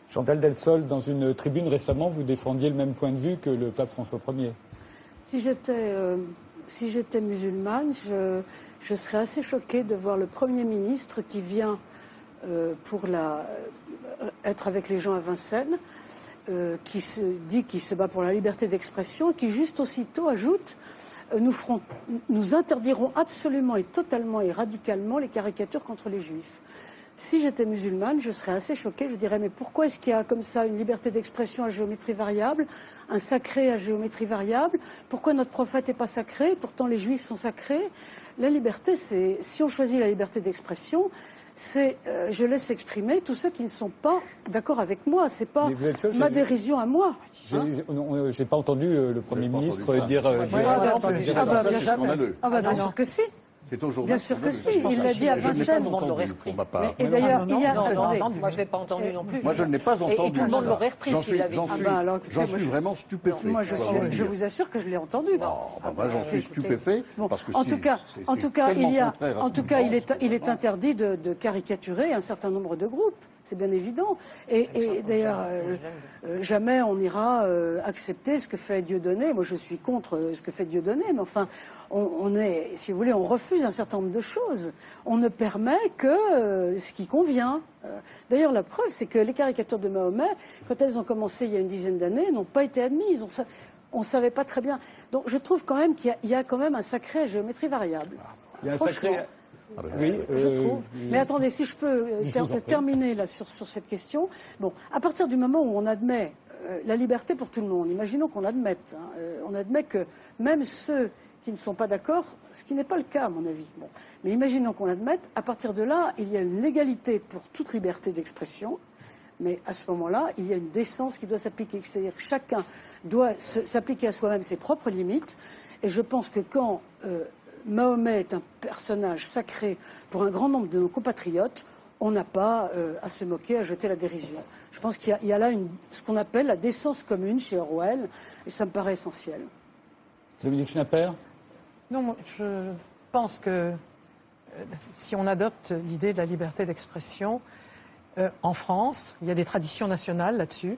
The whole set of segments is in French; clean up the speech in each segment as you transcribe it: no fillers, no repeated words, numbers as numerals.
Chantal Delsol, dans une tribune récemment, vous défendiez le même point de vue que le pape François Ier. Si j'étais musulmane, je serais assez choquée de voir le Premier ministre qui vient être avec les gens à Vincennes, qui se dit qu'il se bat pour la liberté d'expression, et qui juste aussitôt ajoute nous interdirons absolument et totalement et radicalement les caricatures contre les juifs. Si j'étais musulmane, je serais assez choquée. Je dirais, mais pourquoi est-ce qu'il y a comme ça une liberté d'expression à géométrie variable, un sacré à géométrie variable? Pourquoi notre prophète n'est pas sacré? Pourtant, les juifs sont sacrés. La liberté, c'est, si on choisit la liberté d'expression, c'est je laisse exprimer tous ceux qui ne sont pas d'accord avec moi. C'est pas ma dérision à moi. J'ai pas entendu le Premier ministre dire... Bien sûr que si. Bien sûr que si, il l'a dit à Vincennes. Tout le monde l'aurait repris. Et d'ailleurs, il y a... Moi, je ne l'ai pas entendu non plus. Moi, je ne l'ai pas entendu. Et tout le monde l'aurait repris s'il l'avait dit. J'en suis vraiment stupéfait. Moi, je vous assure que je l'ai entendu. Moi, j'en suis stupéfait. Parce que en tout cas, il est interdit de caricaturer un certain nombre de groupes. C'est bien évident. Et d'ailleurs, jamais on ira accepter ce que fait Dieudonné. Moi, je suis contre ce que fait Dieudonné. Mais enfin, on est, si vous voulez, on refuse un certain nombre de choses. On ne permet que ce qui convient. D'ailleurs, la preuve, c'est que les caricatures de Mahomet, quand elles ont commencé il y a une dizaine d'années, n'ont pas été admises. On ne savait pas très bien. Donc, je trouve quand même qu'il y a quand même un sacré à géométrie variable. Il y a un sacré... Oui, je trouve. Mais attendez, si je peux terminer là sur cette question. Bon, à partir du moment où on admet la liberté pour tout le monde, imaginons qu'on admette, on admet que même ceux qui ne sont pas d'accord, ce qui n'est pas le cas à mon avis. Bon, mais imaginons qu'on admette, à partir de là, il y a une légalité pour toute liberté d'expression. Mais à ce moment-là, il y a une décence qui doit s'appliquer. C'est-à-dire que chacun doit s'appliquer à soi-même ses propres limites. Et je pense que quand Mahomet est un personnage sacré pour un grand nombre de nos compatriotes, on n'a pas à se moquer, à jeter la dérision. Je pense qu'il y a là ce qu'on appelle la décence commune chez Orwell, et ça me paraît essentiel. Dominique Schnapper? Non, je pense que si on adopte l'idée de la liberté d'expression, en France, il y a des traditions nationales là-dessus.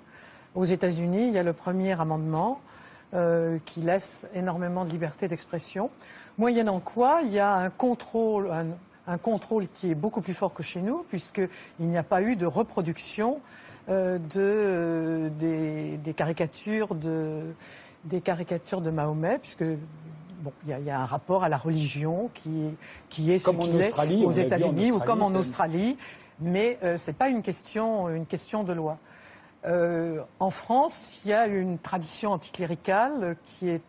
Aux États-Unis, il y a le premier amendement qui laisse énormément de liberté d'expression. Moyennant quoi, il y a un contrôle qui est beaucoup plus fort que chez nous, puisqu'il n'y a pas eu de reproduction des caricatures de Mahomet, puisque bon, il y a un rapport à la religion qui est ce qu'il est aux États-Unis ou comme en Australie, mais ce n'est pas une question de loi. En France, il y a une tradition anticléricale qui est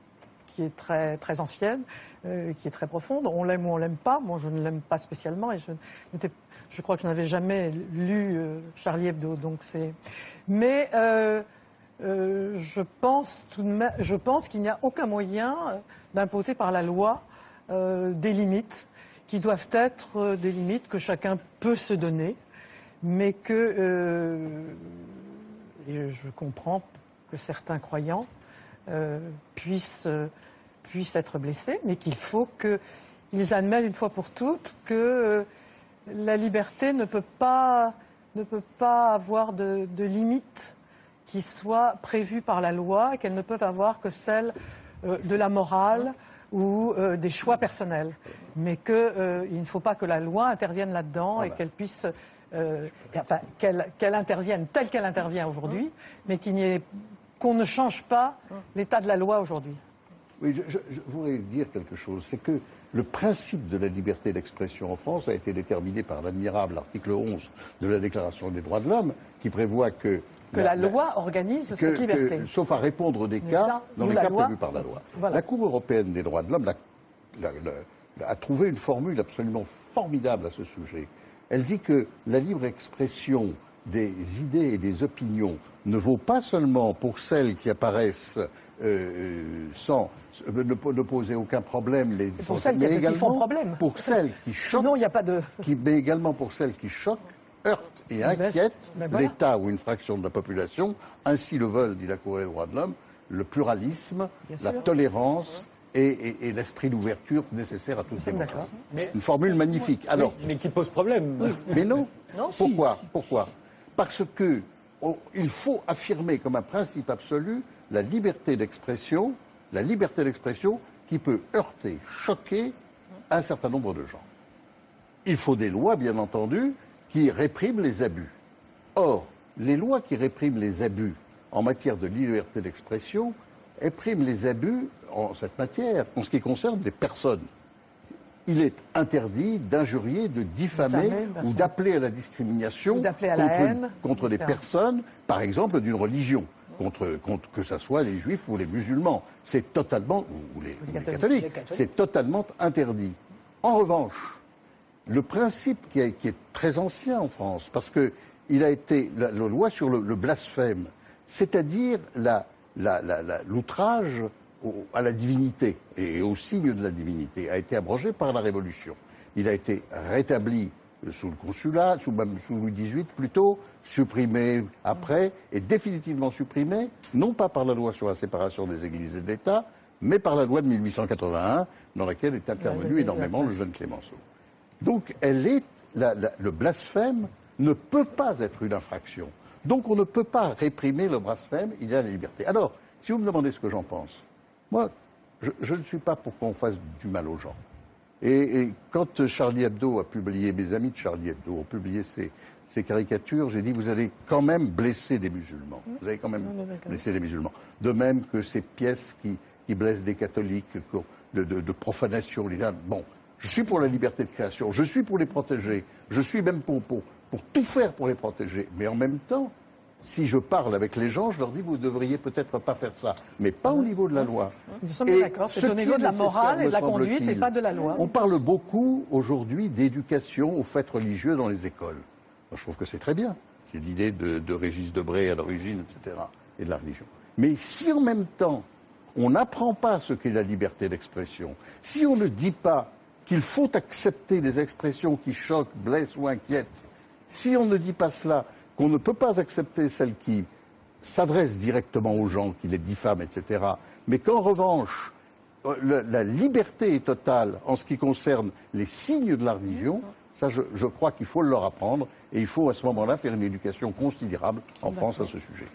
très, très ancienne, qui est très profonde. On l'aime ou on l'aime pas. Moi, je ne l'aime pas spécialement et je crois que je n'avais jamais lu Charlie Hebdo. Donc mais je pense qu'il n'y a aucun moyen d'imposer par la loi des limites qui doivent être des limites que chacun peut se donner, mais que et je comprends que certains croyants puissent être blessés, mais qu'il faut qu'ils admettent une fois pour toutes que la liberté ne peut pas avoir de limites qui soient prévues par la loi, qu'elles ne peuvent avoir que celles de la morale ou des choix personnels, mais qu'il ne faut pas que la loi intervienne là-dedans et qu'elle puisse... qu'elle intervienne telle qu'elle intervient aujourd'hui, mais qu'on ne change pas l'état de la loi aujourd'hui. Oui, je voudrais dire quelque chose. C'est que le principe de la liberté d'expression en France a été déterminé par l'admirable article 11 de la Déclaration des droits de l'homme, qui prévoit que la loi organise cette liberté. Sauf à répondre des cas dans les cas prévus par la loi. Voilà. La Cour européenne des droits de l'homme a trouvé une formule absolument formidable à ce sujet. Elle dit que la libre expression des idées et des opinions ne vaut pas seulement pour celles qui apparaissent sans ne poser aucun problème, mais pour celles qui font problème. Pour celles qui choquent, sinon il n'y a pas de... mais également pour celles qui choquent, heurtent et inquiètent l'État ou une fraction de la population. Ainsi le veulent, dit la Cour des droits de l'homme, le pluralisme, la tolérance et l'esprit d'ouverture nécessaire à tous ces moments. Une formule magnifique. Alors, mais qui pose problème. Mais non. Pourquoi ? Parce que il faut affirmer comme un principe absolu la liberté d'expression qui peut heurter, choquer un certain nombre de gens. Il faut des lois, bien entendu, qui répriment les abus. Or, les lois qui répriment les abus en matière de liberté d'expression répriment les abus en cette matière, en ce qui concerne des personnes. Il est interdit d'injurier, de diffamer ou d'appeler à la discrimination contre des personnes, par exemple, d'une religion, que ce soit les juifs ou les musulmans. C'est totalement, ou les catholiques, c'est totalement interdit. En revanche, le principe qui est très ancien en France, parce qu'il a été la loi sur le blasphème, c'est-à-dire l'outrage à la divinité et au signe de la divinité, a été abrogé par la Révolution. Il a été rétabli sous le consulat, sous Louis XVIII plutôt, supprimé après, et définitivement supprimé, non pas par la loi sur la séparation des églises et de l'État, mais par la loi de 1881, dans laquelle est intervenu énormément le jeune Clémenceau. Donc le blasphème ne peut pas être une infraction. Donc on ne peut pas réprimer le blasphème, il y a la liberté. Alors, si vous me demandez ce que j'en pense, moi, je ne suis pas pour qu'on fasse du mal aux gens. Et quand Charlie Hebdo a publié, mes amis de Charlie Hebdo ont publié ces caricatures, j'ai dit, vous allez quand même blesser des musulmans. Vous allez quand même blesser des musulmans. De même que ces pièces qui blessent des catholiques, de profanation. Bon, je suis pour la liberté de création, je suis pour les protéger, je suis même pour tout faire pour les protéger. Mais en même temps, si je parle avec les gens, je leur dis, vous ne devriez peut-être pas faire ça. Mais pas au niveau de la loi. Nous sommes d'accord, c'est au niveau de la morale et de la conduite et pas de la loi. On parle beaucoup aujourd'hui d'éducation aux faits religieux dans les écoles. Moi, je trouve que c'est très bien. C'est l'idée de Régis Debray à l'origine, etc. et de la religion. Mais si en même temps, on n'apprend pas ce qu'est la liberté d'expression, si on ne dit pas qu'il faut accepter les expressions qui choquent, blessent ou inquiètent, si on ne dit pas cela, qu'on ne peut pas accepter celles qui s'adressent directement aux gens, qui les diffament, etc., mais qu'en revanche, la liberté est totale en ce qui concerne les signes de la religion, ça je crois qu'il faut leur apprendre, et il faut à ce moment-là faire une éducation considérable en France à ce sujet.